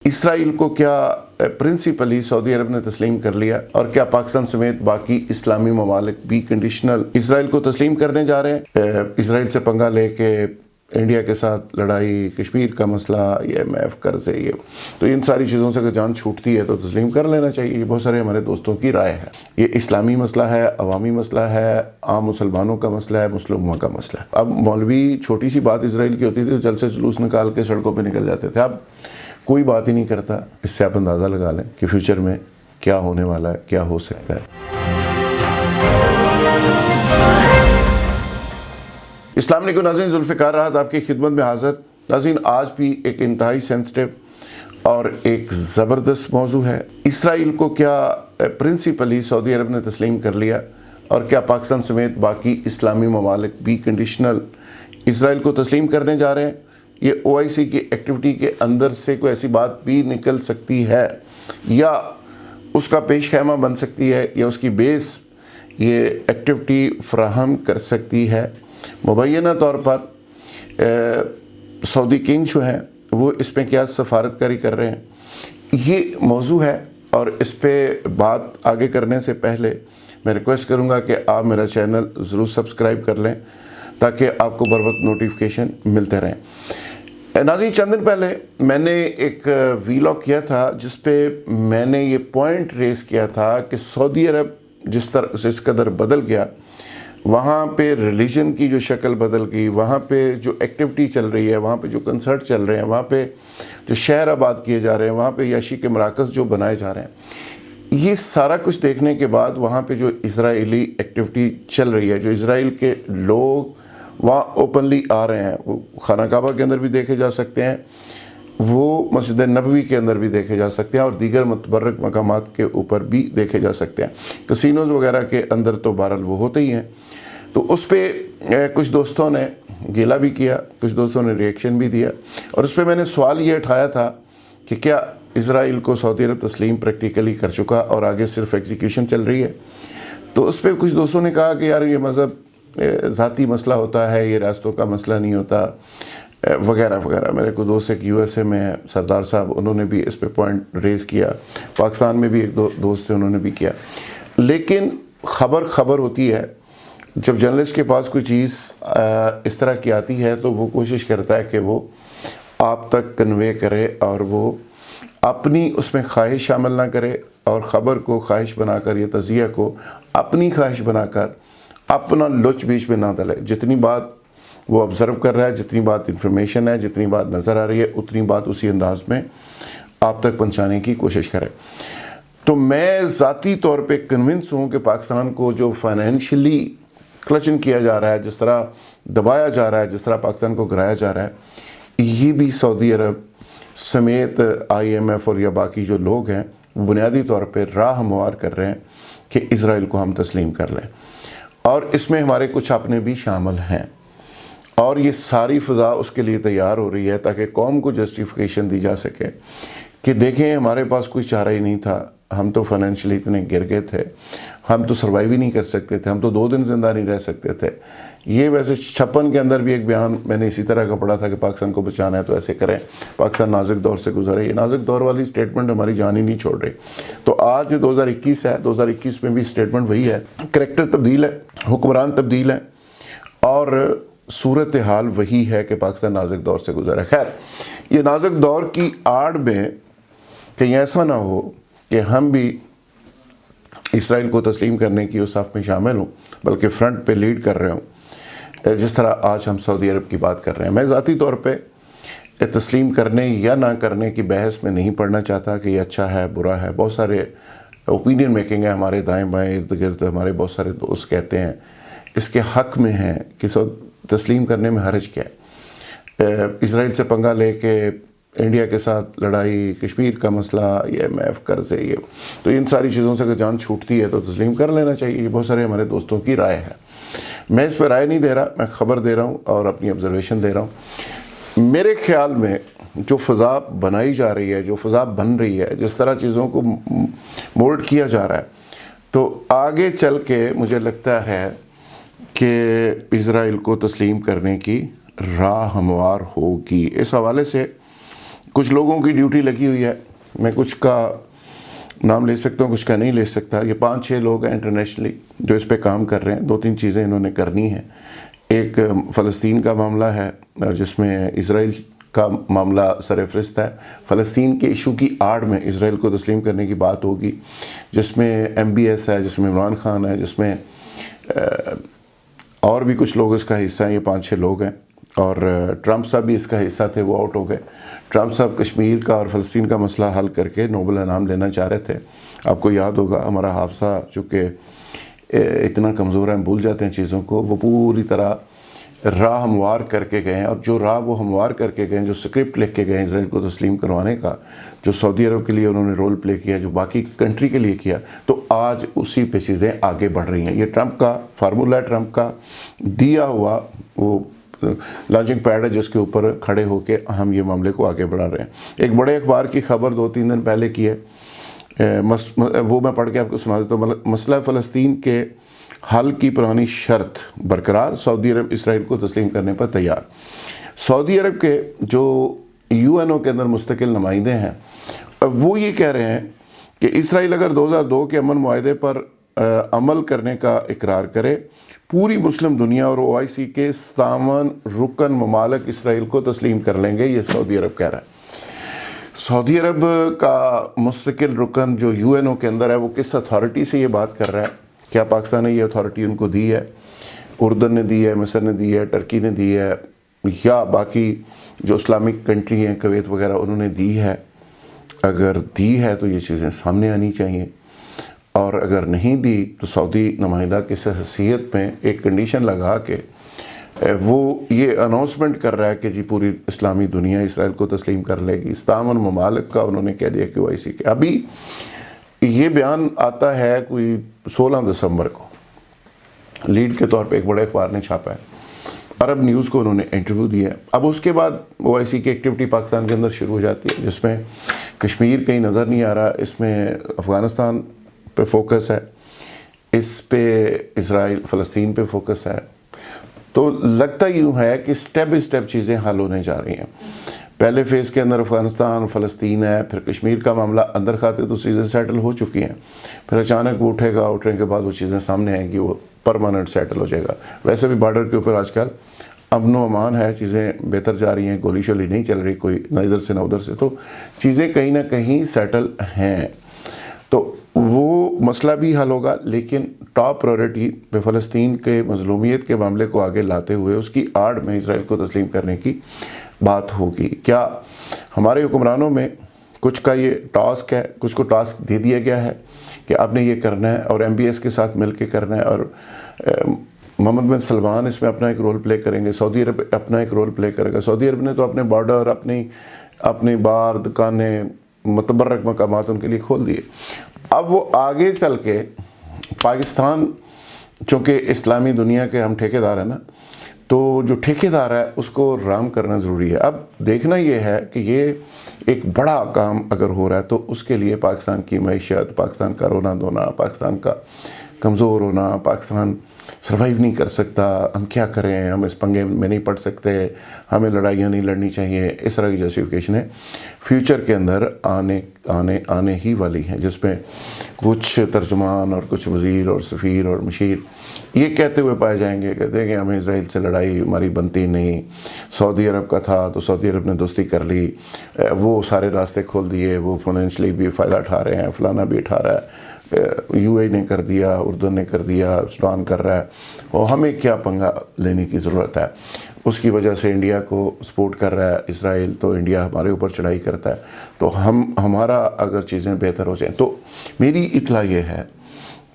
اسرائیل کو کیا پرنسپلی سعودی عرب نے تسلیم کر لیا، اور کیا پاکستان سمیت باقی اسلامی ممالک بھی کنڈیشنل اسرائیل کو تسلیم کرنے جا رہے ہیں؟ اسرائیل سے پنگا لے کے انڈیا کے ساتھ لڑائی، کشمیر کا مسئلہ، IMF قرضے، یہ تو ان ساری چیزوں سے اگر جان چھوٹتی ہے تو تسلیم کر لینا چاہیے۔ یہ بہت سارے ہمارے دوستوں کی رائے ہے۔ یہ اسلامی مسئلہ ہے، عوامی مسئلہ ہے، عام مسلمانوں کا مسئلہ ہے، مسلموں کا مسئلہ ہے۔ اب مولوی چھوٹی سی بات اسرائیل کی ہوتی تھی تو جلسے جلوس نکال کے سڑکوں پہ نکل جاتے تھے، اب کوئی بات ہی نہیں کرتا۔ اس سے آپ اندازہ لگا لیں کہ فیوچر میں کیا ہونے والا ہے، کیا ہو سکتا ہے۔ السلام علیکم ناظرین، ذوالفقار راحت آپ کی خدمت میں حاضر۔ ناظرین، آج بھی ایک انتہائی سینسٹیو اور ایک زبردست موضوع ہے۔ اسرائیل کو کیا پرنسپلی سعودی عرب نے تسلیم کر لیا، اور کیا پاکستان سمیت باقی اسلامی ممالک بھی کنڈیشنل اسرائیل کو تسلیم کرنے جا رہے ہیں؟ یہ OIC کی ایکٹیویٹی کے اندر سے کوئی ایسی بات بھی نکل سکتی ہے، یا اس کا پیش خیمہ بن سکتی ہے، یا اس کی بیس یہ ایکٹیویٹی فراہم کر سکتی ہے؟ مبینہ طور پر سعودی کنگ جو ہیں وہ اس میں کیا سفارت کاری کر رہے ہیں، یہ موضوع ہے۔ اور اس پہ بات آگے کرنے سے پہلے میں ریکویسٹ کروں گا کہ آپ میرا چینل ضرور سبسکرائب کر لیں تاکہ آپ کو بر وقت نوٹیفیکیشن ملتے رہیں۔ ناظرین، چند دن پہلے میں نے ایک ویلاگ کیا تھا جس پہ میں نے یہ پوائنٹ ریز کیا تھا کہ سعودی عرب جس قدر بدل گیا، وہاں پہ ریلیجن کی جو شکل بدل گئی، وہاں پہ جو ایکٹیویٹی چل رہی ہے، وہاں پہ جو کنسرٹ چل رہے ہیں، وہاں پہ جو شہر آباد کیے جا رہے ہیں، وہاں پہ یاشی کے مراکز جو بنائے جا رہے ہیں، یہ سارا کچھ دیکھنے کے بعد وہاں پہ جو اسرائیلی ایکٹیویٹی چل رہی ہے، جو اسرائیل کے لوگ وہاں اوپنلی آ رہے ہیں، وہ خانہ کعبہ کے اندر بھی دیکھے جا سکتے ہیں، وہ مسجد نبوی کے اندر بھی دیکھے جا سکتے ہیں، اور دیگر متبرک مقامات کے اوپر بھی دیکھے جا سکتے ہیں۔ کسینوز وغیرہ کے اندر تو بہرحال وہ ہوتے ہی ہیں۔ تو اس پہ کچھ دوستوں نے گیلا بھی کیا، کچھ دوستوں نے ریئیکشن بھی دیا، اور اس پہ میں نے سوال یہ اٹھایا تھا کہ کیا اسرائیل کو سعودی عرب تسلیم پریکٹیکلی کر چکا اور آگے صرف ایگزیکیوشن چل رہی ہے؟ تو اس پہ کچھ دوستوں نے کہا کہ یار یہ مذہب ذاتی مسئلہ ہوتا ہے، یہ ریاستوں کا مسئلہ نہیں ہوتا، وغیرہ وغیرہ۔ میرے کو دوست ایک USA میں ہے، سردار صاحب، انہوں نے بھی اس پہ پوائنٹ ریز کیا۔ پاکستان میں بھی ایک دوست تھے، انہوں نے بھی کیا۔ لیکن خبر ہوتی ہے، جب جرنلسٹ کے پاس کوئی چیز اس طرح کی آتی ہے تو وہ کوشش کرتا ہے کہ وہ آپ تک کنوے کرے، اور وہ اپنی اس میں خواہش شامل نہ کرے، اور خبر کو خواہش بنا کر یا تجزیہ کو اپنی خواہش بنا کر اپنا لچ بیچ میں نہ ڈالے۔ جتنی بات وہ آبزرو کر رہا ہے، جتنی بات انفارمیشن ہے، جتنی بات نظر آ رہی ہے، اتنی بات اسی انداز میں آپ تک پہنچانے کی کوشش کرے۔ تو میں ذاتی طور پہ کنونس ہوں کہ پاکستان کو جو فائنینشلی کلچن کیا جا رہا ہے، جس طرح دبایا جا رہا ہے، جس طرح پاکستان کو گرایا جا رہا ہے، یہ بھی سعودی عرب سمیت IMF اور یا باقی جو لوگ ہیں وہ بنیادی طور پہ راہ ہموار کر رہے ہیں کہ اسرائیل کو ہم تسلیم کر لیں، اور اس میں ہمارے کچھ اپنے بھی شامل ہیں، اور یہ ساری فضا اس کے لیے تیار ہو رہی ہے تاکہ قوم کو جسٹیفیکیشن دی جا سکے کہ دیکھیں ہمارے پاس کوئی چارہ ہی نہیں تھا، ہم تو فائنینشلی اتنے گر گئے تھے، ہم تو سروائیو ہی نہیں کر سکتے تھے، ہم تو 2 دن زندہ نہیں رہ سکتے تھے۔ یہ ویسے 56 کے اندر بھی ایک بیان میں نے اسی طرح کا پڑھا تھا کہ پاکستان کو بچانا ہے تو ایسے کریں، پاکستان نازک دور سے گزرے۔ یہ نازک دور والی سٹیٹمنٹ ہماری جان ہی نہیں چھوڑ رہی۔ تو آج 2021 ہے، 2021 میں بھی سٹیٹمنٹ وہی ہے، کریکٹر تبدیل ہے، حکمران تبدیل ہے، اور صورتحال وہی ہے کہ پاکستان نازک دور سے گزرا ہے۔ خیر، یہ نازک دور کی آڑ میں کہیں ایسا نہ ہو کہ ہم بھی اسرائیل کو تسلیم کرنے کی اس صف میں شامل ہوں، بلکہ فرنٹ پہ لیڈ کر رہے ہوں، جس طرح آج ہم سعودی عرب کی بات کر رہے ہیں۔ میں ذاتی طور پہ تسلیم کرنے یا نہ کرنے کی بحث میں نہیں پڑھنا چاہتا کہ یہ اچھا ہے برا ہے۔ بہت سارے اوپینین میکنگ ہے، ہمارے دائیں بائیں ارد گرد ہمارے بہت سارے دوست کہتے ہیں اس کے حق میں ہیں کہ تسلیم کرنے میں حرج کیا ہے۔ اسرائیل سے پنگا لے کے انڈیا کے ساتھ لڑائی، کشمیر کا مسئلہ، IMF قرضے، یہ تو ان ساری چیزوں سے اگر جان چھوٹتی ہے تو تسلیم کر لینا چاہیے۔ یہ بہت سارے ہمارے دوستوں کی رائے ہے۔ میں اس پہ رائے نہیں دے رہا، میں خبر دے رہا ہوں اور اپنی آبزرویشن دے رہا ہوں۔ میرے خیال میں جو فضا بنائی جا رہی ہے، جو فضا بن رہی ہے، جس طرح چیزوں کو مولڈ کیا جا رہا ہے، تو آگے چل کے مجھے لگتا ہے کہ اسرائیل کو تسلیم کرنے کی راہ ہموار ہوگی۔ اس حوالے سے کچھ لوگوں کی ڈیوٹی لگی ہوئی ہے، میں کچھ کا نام لے سکتا ہوں، کچھ کا نہیں لے سکتا. یہ 5-6 لوگ ہیں انٹرنیشنلی جو اس پہ کام کر رہے ہیں. 2-3 چیزیں انہوں نے کرنی ہیں. ایک فلسطین کا معاملہ ہے جس میں اسرائیل کا معاملہ سر فہرست ہے. فلسطین کے ایشو کی آڑ میں اسرائیل کو تسلیم کرنے کی بات ہوگی، جس میں MBS ہے، جس میں عمران خان ہے، جس میں اور بھی کچھ لوگ اس کا حصہ ہیں. یہ 5-6 لوگ ہیں. اور ٹرمپ صاحب بھی اس کا حصہ تھے، وہ آؤٹ ہو گئے. ٹرمپ صاحب کشمیر کا اور فلسطین کا مسئلہ حل کر کے نوبل انعام لینا چاہ رہے تھے. آپ کو یاد ہوگا، ہمارا حافظہ چونکہ اتنا کمزور ہے، ہم بھول جاتے ہیں چیزوں کو. وہ پوری طرح راہ ہموار کر کے گئے ہیں، اور جو راہ وہ ہموار کر کے گئے ہیں، جو سکرپٹ لکھ کے گئے ہیں اسرائیل کو تسلیم کروانے کا، جو سعودی عرب کے لیے انہوں نے رول پلے کیا، جو باقی کنٹری کے لیے کیا، تو آج اسی پہ چیزیں آگے بڑھ رہی ہیں. یہ ٹرمپ کا فارمولہ ہے، ٹرمپ کا دیا ہوا وہ لانچنگ پیڈ ہے جس کے اوپر کھڑے ہو کے ہم یہ معاملے کو آگے بڑھا رہے ہیں. ایک بڑے اخبار کی خبر 2-3 دن پہلے کی ہے، وہ میں پڑھ کے آپ کو سنا دیتا ہوں. مسئلہ فلسطین کے حل کی پرانی شرط برقرار، سعودی عرب اسرائیل کو تسلیم کرنے پر تیار. سعودی عرب کے جو UNO کے اندر مستقل نمائندے ہیں وہ یہ کہہ رہے ہیں کہ اسرائیل اگر 2002 کے امن معاہدے پر عمل کرنے کا اقرار کرے، پوری مسلم دنیا اور OIC کے 57 رکن ممالک اسرائیل کو تسلیم کر لیں گے. یہ سعودی عرب کہہ رہا ہے. سعودی عرب کا مستقل رکن جو UNO کے اندر ہے، وہ کس اتھارٹی سے یہ بات کر رہا ہے؟ کیا پاکستان نے یہ اتھارٹی ان کو دی ہے؟ اردن نے دی ہے، مصر نے دی ہے، ٹرکی نے دی ہے، یا باقی جو اسلامک کنٹری ہیں کویت وغیرہ انہوں نے دی ہے؟ اگر دی ہے تو یہ چیزیں سامنے آنی چاہیے، اور اگر نہیں دی تو سعودی نمائندہ کس حیثیت میں ایک کنڈیشن لگا کے وہ یہ اناؤنسمنٹ کر رہا ہے کہ جی پوری اسلامی دنیا اسرائیل کو تسلیم کر لے گی. 57 ممالک کا انہوں نے کہہ دیا کہ OIC کے. ابھی یہ بیان آتا ہے کوئی 16 دسمبر کو، لیڈ کے طور پہ ایک بڑے اخبار نے چھاپا ہے. عرب نیوز کو انہوں نے انٹرویو دیا ہے. اب اس کے بعد OIC کی ایکٹیویٹی پاکستان کے اندر شروع ہو جاتی ہے، جس میں کشمیر کہیں نظر نہیں آ رہا. اس میں افغانستان پہ فوکس ہے، اس پہ اسرائیل فلسطین پہ فوکس ہے. تو لگتا یوں ہے کہ سٹیپ بائی سٹیپ چیزیں حل ہونے جا رہی ہیں. پہلے فیز کے اندر افغانستان فلسطین ہے، پھر کشمیر کا معاملہ اندر کھاتے تو چیزیں سیٹل ہو چکی ہیں. پھر اچانک وہ اٹھنے کے بعد وہ چیزیں سامنے آئیں گی، وہ پرماننٹ سیٹل ہو جائے گا. ویسے بھی بارڈر کے اوپر آج کل امن و امان ہے، چیزیں بہتر جا رہی ہیں، گولی شولی نہیں چل رہی کوئی نہ ادھر سے نہ ادھر سے، تو چیزیں کہیں نہ کہیں سیٹل ہیں. تو وہ مسئلہ بھی حل ہوگا، لیکن ٹاپ پرائورٹی پہ فلسطین کے مظلومیت کے معاملے کو آگے لاتے ہوئے اس کی آڑ میں اسرائیل کو تسلیم کرنے کی بات ہوگی. کیا ہمارے حکمرانوں میں کچھ کا یہ ٹاسک ہے، کچھ کو ٹاسک دے دیا گیا ہے کہ آپ نے یہ کرنا ہے، اور MBS کے ساتھ مل کے کرنا ہے، اور محمد بن سلمان اس میں اپنا ایک رول پلے کریں گے، سعودی عرب اپنا ایک رول پلے کرے گا. سعودی عرب نے تو اپنے بارڈر، اپنی بار، دکانیں، متبرک مقامات ان کے لیے کھول دیے. اب وہ آگے چل کے پاکستان، چونکہ اسلامی دنیا کے ہم ٹھیکیدار ہیں نا، تو جو ٹھیکیدار ہے اس کو رام کرنا ضروری ہے. اب دیکھنا یہ ہے کہ یہ ایک بڑا کام اگر ہو رہا ہے تو اس کے لیے پاکستان کی معیشت، پاکستان کا رونا دھونا، پاکستان کا کمزور ہونا، پاکستان سروائیو نہیں کر سکتا، ہم کیا کریں، ہم اس پنگے میں نہیں پڑ سکتے، ہمیں لڑائیاں نہیں لڑنی چاہیے، اس طرح کی جسٹیفیکیشنیں فیوچر کے اندر آنے ہی والی ہیں، جس میں کچھ ترجمان اور کچھ وزیر اور سفیر اور مشیر یہ کہتے ہوئے پائے جائیں گے، کہتے ہیں کہ ہمیں اسرائیل سے لڑائی ہماری بنتی نہیں، سعودی عرب کا تھا تو سعودی عرب نے دوستی کر لی، وہ سارے راستے کھول دیے، وہ فائنینشلی بھی فائدہ اٹھا رہے ہیں، فلانا بھی اٹھا رہا ہے، UAE نے کر دیا، اردن نے کر دیا، سوڈان کر رہا ہے، اور ہمیں کیا پنگا لینے کی ضرورت ہے. اس کی وجہ سے انڈیا کو سپورٹ کر رہا ہے اسرائیل، تو انڈیا ہمارے اوپر چڑھائی کرتا ہے، تو ہمارا اگر چیزیں بہتر ہو جائیں. تو میری اطلاع یہ ہے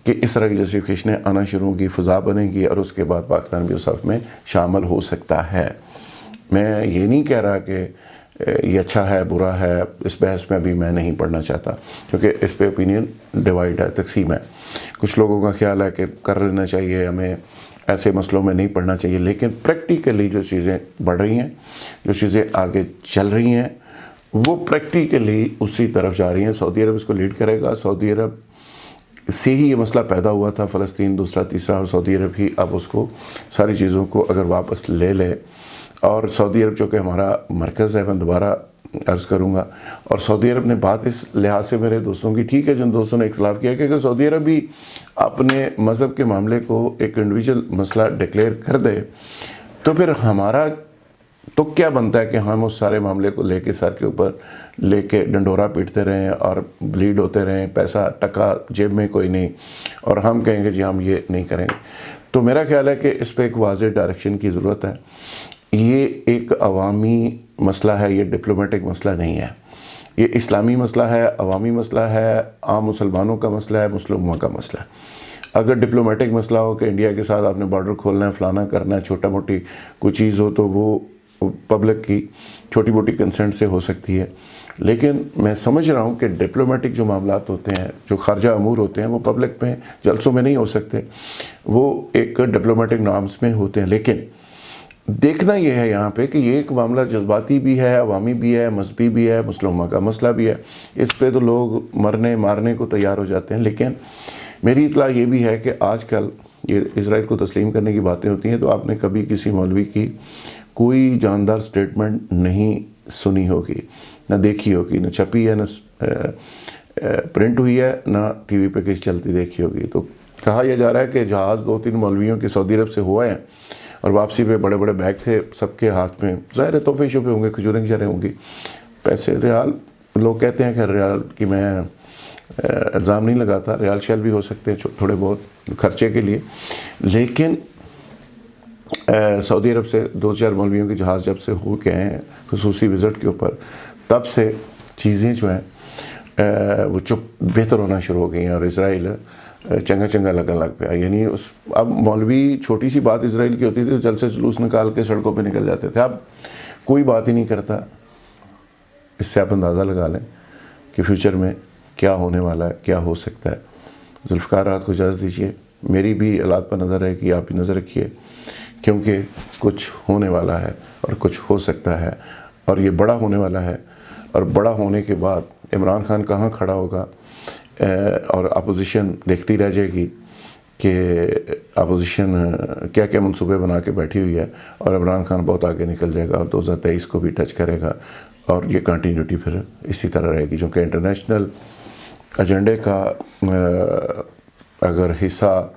کہ اس طرح کی جسٹیفیکیشنیں آنا شروع ہوگی، فضا بنے گی، اور اس کے بعد پاکستان بھی اس صف میں شامل ہو سکتا ہے. میں یہ نہیں کہہ رہا کہ یہ اچھا ہے برا ہے، اس بحث میں ابھی میں نہیں پڑھنا چاہتا، کیونکہ اس پہ اوپینین ڈیوائیڈ ہے، تقسیم ہے. کچھ لوگوں کا خیال ہے کہ کر لینا چاہیے، ہمیں ایسے مسئلوں میں نہیں پڑھنا چاہیے. لیکن پریکٹیکلی جو چیزیں بڑھ رہی ہیں، جو چیزیں آگے چل رہی ہیں، وہ پریکٹیکلی اسی طرف جا رہی ہیں. سعودی عرب اس کو لیڈ کرے گا. سعودی عرب سے ہی یہ مسئلہ پیدا ہوا تھا، فلسطین دوسرا تیسرا، اور سعودی عرب ہی اب اس کو ساری چیزوں کو اگر واپس لے لے، اور سعودی عرب چونکہ ہمارا مرکز ہے، میں دوبارہ عرض کروں گا. اور سعودی عرب نے بات اس لحاظ سے میرے دوستوں کی ٹھیک ہے جن دوستوں نے اختلاف کیا کہ اگر سعودی عرب بھی اپنے مذہب کے معاملے کو ایک انڈیویجول مسئلہ ڈکلیئر کر دے تو پھر ہمارا تو کیا بنتا ہے کہ ہم اس سارے معاملے کو لے کے سر کے اوپر لے کے ڈنڈورا پیٹتے رہیں اور بلیڈ ہوتے رہیں, پیسہ ٹکا جیب میں کوئی نہیں, اور ہم کہیں گے جی ہم یہ نہیں کریں گے. تو میرا خیال ہے کہ اس پہ ایک واضح ڈائریکشن کی ضرورت ہے. یہ ایک عوامی مسئلہ ہے, یہ ڈپلومیٹک مسئلہ نہیں ہے. یہ اسلامی مسئلہ ہے, عوامی مسئلہ ہے, عام مسلمانوں کا مسئلہ ہے, مسلموں کا مسئلہ ہے. اگر ڈپلومیٹک مسئلہ ہو کہ انڈیا کے ساتھ آپ نے بارڈر کھولنا ہے, فلانا کرنا ہے, چھوٹا موٹی کوئی چیز ہو تو وہ پبلک کی چھوٹی موٹی کنسنٹ سے ہو سکتی ہے. لیکن میں سمجھ رہا ہوں کہ ڈپلومیٹک جو معاملات ہوتے ہیں, جو خارجہ امور ہوتے ہیں, وہ پبلک میں جلسوں میں نہیں ہو سکتے, وہ ایک ڈپلومیٹک نارمز میں ہوتے ہیں. لیکن دیکھنا یہ ہے یہاں پہ کہ یہ ایک معاملہ جذباتی بھی ہے, عوامی بھی ہے, مذہبی بھی ہے, مسلموں کا مسئلہ بھی ہے. اس پہ تو لوگ مرنے مارنے کو تیار ہو جاتے ہیں. لیکن میری اطلاع یہ بھی ہے کہ آج کل یہ اسرائیل کو تسلیم کرنے کی باتیں ہوتی ہیں تو آپ نے کبھی کسی مولوی کی کوئی جاندار سٹیٹمنٹ نہیں سنی ہوگی, نہ دیکھی ہوگی, نہ چھپی ہے, نہ پرنٹ ہوئی ہے, نہ ٹی وی پہ کسی چلتی دیکھی ہوگی. تو کہا یہ جا رہا ہے کہ جہاز 2-3 مولویوں کے سعودی عرب سے ہوا ہے اور واپسی پہ بڑے بڑے بیگ تھے سب کے ہاتھ میں, ظاہر ہے تحفے شوفے ہوں گے, کھجوریں کی شریں ہوں گی, پیسے ریال, لوگ کہتے ہیں کہ ریال کی میں الزام نہیں لگاتا, ریال شیل بھی ہو سکتے ہیں تھوڑے بہت خرچے کے لیے. لیکن سعودی عرب سے 2-4 مولویوں کے جہاز جب سے ہو کے ہیں خصوصی وزٹ کے اوپر, تب سے چیزیں جو ہیں وہ بہتر ہونا شروع ہو گئی ہیں, اور اسرائیل چنگا لگن لگ پیا. یعنی اب مولوی چھوٹی سی بات اسرائیل کی ہوتی تھی تو جلسے جلوس نکال کے سڑکوں پہ نکل جاتے تھے, اب کوئی بات ہی نہیں کرتا. اس سے آپ اندازہ لگا لیں کہ فیوچر میں کیا ہونے والا ہے, کیا ہو سکتا ہے. ذوالفقار رات کو اجازت دیجیے, میری بھی حالات پر نظر ہے کہ آپ بھی نظر رکھیے, کیونکہ کچھ ہونے والا ہے اور کچھ ہو سکتا ہے, اور یہ بڑا ہونے والا ہے. اور بڑا ہونے کے بعد عمران خان کہاں کھڑا ہوگا, اور اپوزیشن دیکھتی رہ جائے گی کہ اپوزیشن کیا کیا منصوبے بنا کے بیٹھی ہوئی ہے, اور عمران خان بہت آگے نکل جائے گا اور 2023 کو بھی ٹچ کرے گا, اور یہ کنٹینیوٹی پھر اسی طرح رہے گی. چونکہ انٹرنیشنل ایجنڈے کا اگر حصہ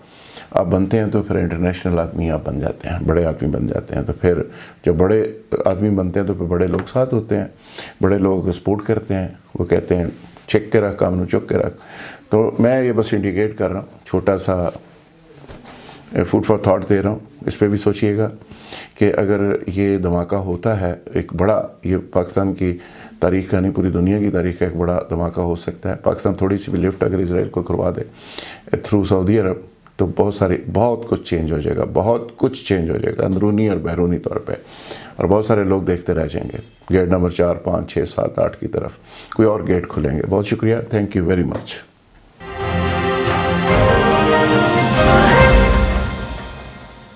آپ بنتے ہیں تو پھر انٹرنیشنل آدمی آپ بن جاتے ہیں, بڑے آدمی بن جاتے ہیں. تو پھر جب بڑے آدمی بنتے ہیں تو پھر بڑے لوگ ساتھ ہوتے ہیں, بڑے لوگ سپورٹ کرتے ہیں, وہ کہتے ہیں چیک کے رکھ کام چک کے رکھ. تو میں یہ بس انڈیکیٹ کر رہا ہوں, چھوٹا سا فوڈ فار تھاٹ دے رہا ہوں. اس پہ بھی سوچئے گا کہ اگر یہ دھماکہ ہوتا ہے ایک بڑا, یہ پاکستان کی تاریخ کا نہیں پوری دنیا کی تاریخ کا ایک بڑا دھماکہ ہو سکتا ہے. پاکستان تھوڑی سی بھی لفٹ اگر اسرائیل کو کروا دے تھرو سعودی عرب تو بہت کچھ چینج ہو جائے گا, بہت کچھ چینج ہو جائے گا اندرونی اور بیرونی طور پہ, اور بہت سارے لوگ دیکھتے رہ جائیں گے. گیٹ نمبر 4, 5, 6, 7, 8 کی طرف کوئی اور گیٹ کھلیں گے. بہت شکریہ, تھینک یو ویری مچ.